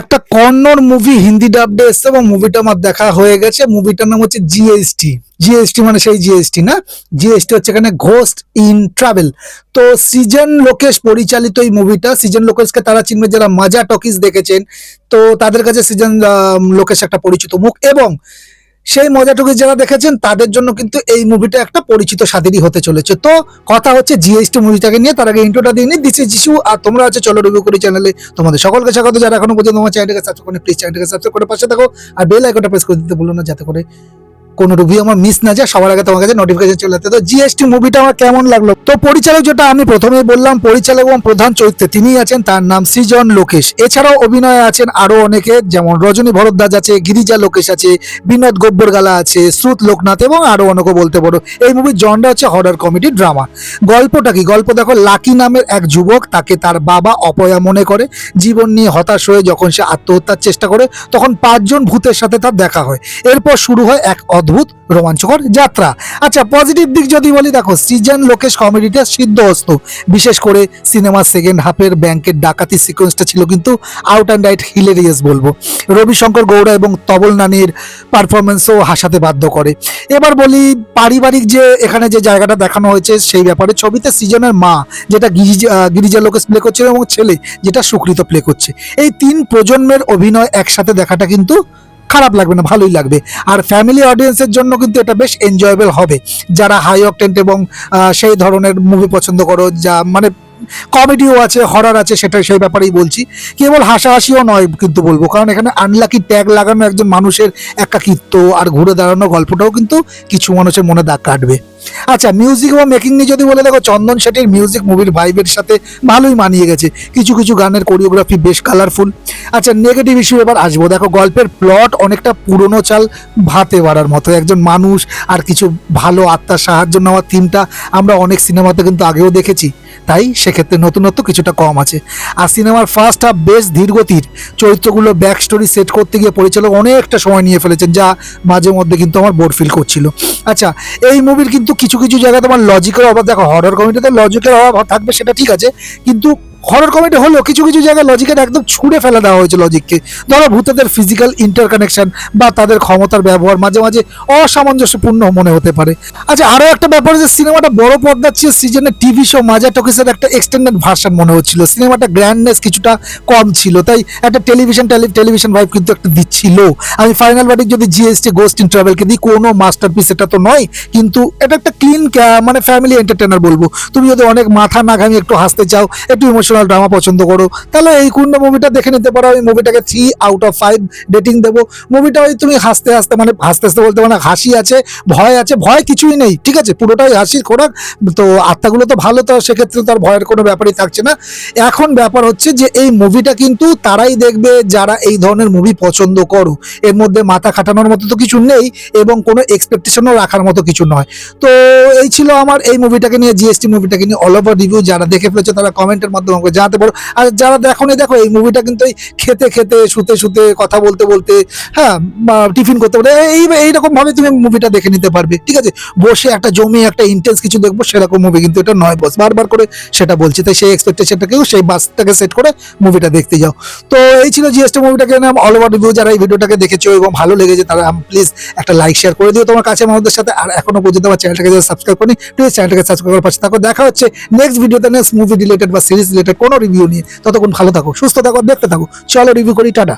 একটা কন্নড় মুভি হিন্দি ডাবডে এসছে এবং মুভিটা আমার দেখা হয়ে গেছে। মুভিটার নাম হচ্ছে জিএসটি। জিএসটি মানে সেই জিএসটি না, জিএসটি হচ্ছে এখানে ঘোস্ট ইন ট্রাভেল। তো সৃজন লোকেশ পরিচালিত এই মুভিটা। সৃজন লোকেশকে তারা চিনবে যারা মাজা টকিজ দেখেছেন, তো তাদের কাছে সৃজন লোকেশ একটা পরিচিত মুখ, এবং সেই মজা টুকু যারা দেখেছেন তাদের জন্য কিন্তু এই মুভিটা একটা পরিচিত স্বাদেরই হতে চলেছে। তো কথা হচ্ছে জিএসটি মুভিটাকে নিয়ে। তার আগে ইন্ট্রোটা দিয়ে নিই, দিস ইজ যিশু আর তোমরা আছে চলো রিভিউ করি চ্যানেলে। তোমাদের সকলকে স্বাগত, যারা এখনো পর্যন্ত আমার চ্যানেলটাকে সাবস্ক্রাইব করেনি প্লিজ চ্যানেলটাকে সাবস্ক্রাইব করে পাশে থাকো, আর বেল আইকনটা প্রেস করে দিতে ভুলো না, যাতে করে কোনো রিভিউ আমার মিস না যায়, সবার আগে তোমার কাছে নোটিফিকেশন চলে আসে। তো জিএসটি মুভিটা আমার কেমন লাগলো? তো পরিচালক যেটা আমি প্রথমেই বললাম, পরিচালক এবং প্রধান চরিত্রে তিনি আছেন, তার নাম সৃজন লোকেশ। এছাড়াও অভিনয়ে আছেন আরো অনেকে, যেমন রজনী ভরদ্বাজ আছে, গিরিজা লোকেশ আছে, বিনোদ গব্বরগালা আছে, শ্রুত লোকনাথ এবং আরো অনেকে বলতে পারো। এই মুভির জনরা হচ্ছে হরর কমেডি ড্রামা। গল্পটা কি? গল্প দেখো, লাকি নামের এক যুবক, তাকে তার বাবা অপয়া মনে করে। জীবন নিয়ে হতাশ হয়ে যখন সে আত্মহত্যার চেষ্টা করে, তখন 5জন ভূতের সাথে তার দেখা হয়। এরপর শুরু হয় এক অদ্ভুত রোমাঞ্চকর যাত্রা। আচ্ছা, পজিটিভ দিক যদি বলি, দেখো সৃজন লোকেশ কমেডিটা সিদ্ধহস্ত। বিশেষ করে সিনেমার সেকেন্ড হাফের ব্যাংকের ডাকাতি সিকোয়েন্সটা ছিল কিন্তু আউট অ্যান্ড রাইট হিলেরিয়াস বলবো। রবিশঙ্কর গৌড়া এবং তবল নানির পারফরমেন্সও হাসাতে বাধ্য করে। এবার বলি পারিবারিক যে এখানে যে জায়গাটা দেখানো হয়েছে সেই ব্যাপারে। ছবিতে সৃজনের মা যেটা গিরিজা লোকেশ প্লে করছে এবং ছেলে যেটা সুকৃত প্লে করছে, এই 3 প্রজন্মের অভিনয় একসাথে দেখাটা কিন্তু খারাপ লাগবে না, ভালোই লাগবে। আর ফ্যামিলি অডিয়েন্সের জন্য কিন্তু এটা বেশ এনজয়েবল হবে, যারা হাই অকটেন্ট এবং সেই ধরনের মুভি পছন্দ করো, যা মানে কমেডিও আছে, হরর আছে, সেটা সেই ব্যাপারেই বলছি। কেবল হাসাহাসিও নয় কিন্তু বলবো, কারণ এখানে আনলাকি ট্যাগ লাগানো একজন মানুষের একাকিত্ব আর ঘুরে দাঁড়ানো গল্পটাও কিন্তু কিছু মানুষের মনে দাগ কাটবে। আচ্ছা, মিউজিক এবং মেকিং নিয়ে যদি বলে, দেখো চন্দন শেঠির মিউজিক মুভির ভাইবের সাথে ভালোই মানিয়ে গেছে। কিছু কিছু গানের কোরিওগ্রাফি বেশ কালারফুল। আচ্ছা, নেগেটিভ ইস্যু এবার আসবো। দেখো গল্পের প্লট অনেকটা পুরনো চাল ভাতে বাড়ার মতো। একজন মানুষ আর কিছু ভালো আত্মার সাহায্য নেওয়ার থিমটা আমরা অনেক সিনেমাতে কিন্তু আগেও দেখেছি, তাই সেক্ষেত্রে নতুনত্ব কিছুটা কম আছে। আর সিনেমার ফার্স্ট হাফ বেশ ধীরগতির। চরিত্রগুলো ব্যাক স্টোরি সেট করতে গিয়ে পরিচালক অনেকটা সময় নিয়ে ফেলেছেন, যা মাঝে মধ্যে কিন্তু আমার বোর ফিল করছিল। আচ্ছা, এই মুভির কিন্তু কিছু কিছু জায়গায় তোমার লজিকের অভাব। দেখো হরর কমেডিতে লজিকের অভাব থাকবে, সেটা ঠিক আছে, কিন্তু হরর কমেডি হলেও কিছু কিছু জায়গায় লজিকের একদম ছুঁড়ে ফেলে দেওয়া হয়েছে লজিককে। ধরো ভূতেদের ফিজিক্যাল ইন্টারকানেকশন বা তাদের ক্ষমতার ব্যবহার মাঝে মাঝে অসামঞ্জস্যপূর্ণ মনে হতে পারে। আচ্ছা, আরও একটা ব্যাপার যে সিনেমাটা বড় পর্দার চেয়ে সৃজনের টিভি শো মাজা টকিসের একটা এক্সটেন্ডেড ভার্সন মনে হচ্ছিল। সিনেমাটা গ্র্যান্ডনেস কিছুটা কম ছিল, তাই একটা টেলিভিশন ভাইব কিন্তু একটা দিচ্ছিল। আমি ফাইনাল ভার্ডিক্ট যদি জিএসটি গোস্ট ইন ট্রাভেলকে দিই, কোনো মাস্টারপিস এটা তো নয়, কিন্তু এটা একটা ক্লিন মানে ফ্যামিলি এন্টারটেনার বলবো। তুমি যদি অনেক মাথা না ঘামিয়ে একটু হাসতে চাও, একটু ইমোশনাল ড্রামা পছন্দ করো, তাহলে এই কুণ্ড মুভিটা দেখে নিতে পারো। আমি মুভিটাকে 3 আউট অফ 5 রেটিং দেবো। মুভিটা ওই তুমি হাসতে হাসতে মানে বলতে মানে হাসি আছে, ভয় আছে, ভয় কিছুই নেই, ঠিক আছে, পুরোটাই হাসির খোরাক। তো আত্মাগুলো তো ভালো, তো সেক্ষেত্রে তার ভয়ের কোনো ব্যাপারই থাকছে না। এখন ব্যাপার হচ্ছে যে এই মুভিটা কিন্তু তারাই দেখবে যারা এই ধরনের মুভি পছন্দ করো। এর মধ্যে মাথা খাটানোর মতো তো কিছু নেই এবং কোনো এক্সপেকটেশনও রাখার মতো কিছু নয়। তো এই ছিল আমার এই মুভিটাকে নিয়ে, জিএসটি মুভিটাকে নিয়ে অল ওভার রিভিউ। যারা দেখে ফেলেছে তারা কমেন্টের মাধ্যমে আমাকে জানাতে পারো। আর যারা দেখোনি, দেখো এই মুভিটা কিন্তু এই খেতে খেতে, শুতে শুতে, কথা বলতে বলতে, হ্যাঁ টিফিন করতে পারবে, এইরকম ভাবে তুমি মুভিটা দেখে নিতে পারবে, ঠিক আছে। বসে একটা জমি একটা ইন্টেন্স কিছু দেখবো সেরকম মুভি কিন্তু এটা নয় বস, বারবার করে সেটা বলছি। তাই সেই এক্সপেকটেশনটাকেও সেই বাসটাকে সেট করে মুভিটা দেখতে যাও। তো এই ছিল জিএসটি মুভিটাকে নিয়ে অল ওভার রিভিউ। যারা এই ভিডিওটাকে দেখেছো এবং ভালো লেগেছে তারা প্লিজ একটা লাইক শেয়ার করে দিও তোমার কাছে মানুষদের সাথে। আর এখনো পর্যন্ত আমার চ্যানেলটাকে সাবস্ক্রাইব করি, প্লিজ চ্যানেলটাকে সাবস্ক্রাইব করার পাশে থাকো। দেখা হচ্ছে নেক্সট ভিডিওতে, নেক্সট মুভি রিলেটেড বা সিরিজ রিলেটেড কোনো রিভিউ নিয়ে। ততক্ষণ ভালো থাকো, সুস্থ থাকো, দেখতে থাকো। চলো রিভিউ করি, টাটা।